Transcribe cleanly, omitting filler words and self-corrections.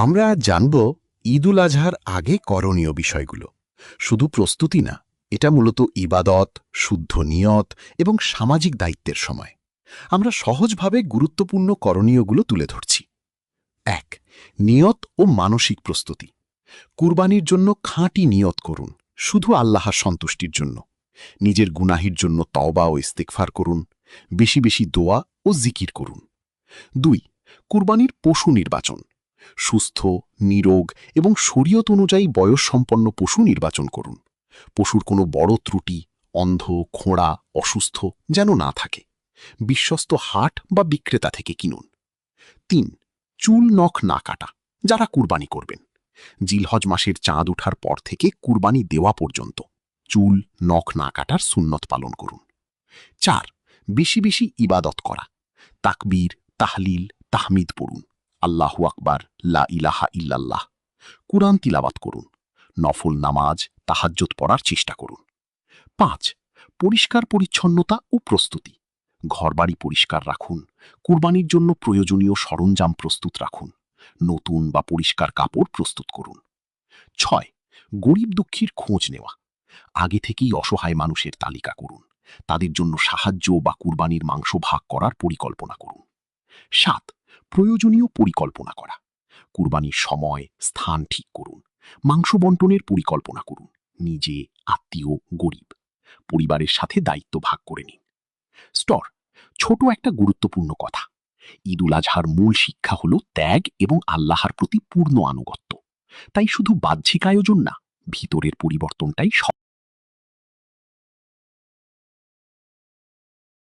আমরা আজ জানব ঈদ উল আজহার আগে করণীয় বিষয়গুলো। শুধু প্রস্তুতি না, এটা মূলত ইবাদত, শুদ্ধ নিয়ত এবং সামাজিক দায়িত্বের সময়। আমরা সহজভাবে গুরুত্বপূর্ণ করণীয়গুলো তুলে ধরছি। ১. নিয়ত ও মানসিক প্রস্তুতি। কুরবানির জন্য খাঁটি নিয়ত করুন, শুধু আল্লাহর সন্তুষ্টির জন্য। নিজের গুনাহির জন্য তওবা ও ইস্তিগফার করুন। বেশি বেশি দোয়া ও জিকির করুন। ২. কুরবানির পশু নির্বাচন। সুস্থ, নিরোগ এবং শরীয়ত অনুযায়ী বয়সসম্পন্ন পশু নির্বাচন করুন। পশুর কোনো বড় ত্রুটি, অন্ধ, খোঁড়া, অসুস্থ যেন না থাকে। বিশ্বস্ত হাট বা বিক্রেতা থেকে কিনুন। ৩. চুল নখ না কাটা যারা কুরবানি করবেন। জিলহজ মাসের চাঁদ ওঠার পর থেকে কুরবানি দেওয়া পর্যন্ত চুল নখ না কাটার সুন্নত পালন করুন। ৪. বেশি বেশি ইবাদত করা। তাকবীর, তাহলিল, তাহমিদ পড়ুন। আল্লাহু আকবার, লা ইলাহা ইল্লাল্লাহ। কুরআন তিলাওয়াত করুন। নফল নামাজ, তাহাজ্জুদ পড়ার চেষ্টা করুন। ৫. পরিষ্কার পরিচ্ছন্নতা ও প্রস্তুতি। ঘরবাড়ি পরিষ্কার রাখুন। কুরবানির জন্য প্রয়োজনীয় সরঞ্জাম প্রস্তুত রাখুন। নতুন বা পরিষ্কার কাপড় প্রস্তুত করুন। ৬. গরিব দুঃখীর খোঁজ নেওয়া। আগে থেকেই অসহায় মানুষের তালিকা করুন। তাদের জন্য সাহায্য বা কুরবানির মাংস ভাগ করার পরিকল্পনা করুন। ৭. প্রয়োজনীয় পরিকল্পনা করা। কুরবানির সময়, স্থান ঠিক করুন। মাংস বন্টনের পরিকল্পনা করুন। নিজে, আত্মীয়, গরিব পরিবারের সাথে দায়িত্ব ভাগ করে নিন। স্তর ছোট একটা গুরুত্বপূর্ণ কথা। ঈদ উল আজহার মূল শিক্ষা হল ত্যাগ এবং আল্লাহর প্রতি পূর্ণ আনুগত্য। তাই শুধু বাহ্যিক আয়োজন না, ভিতরের পরিবর্তনটাই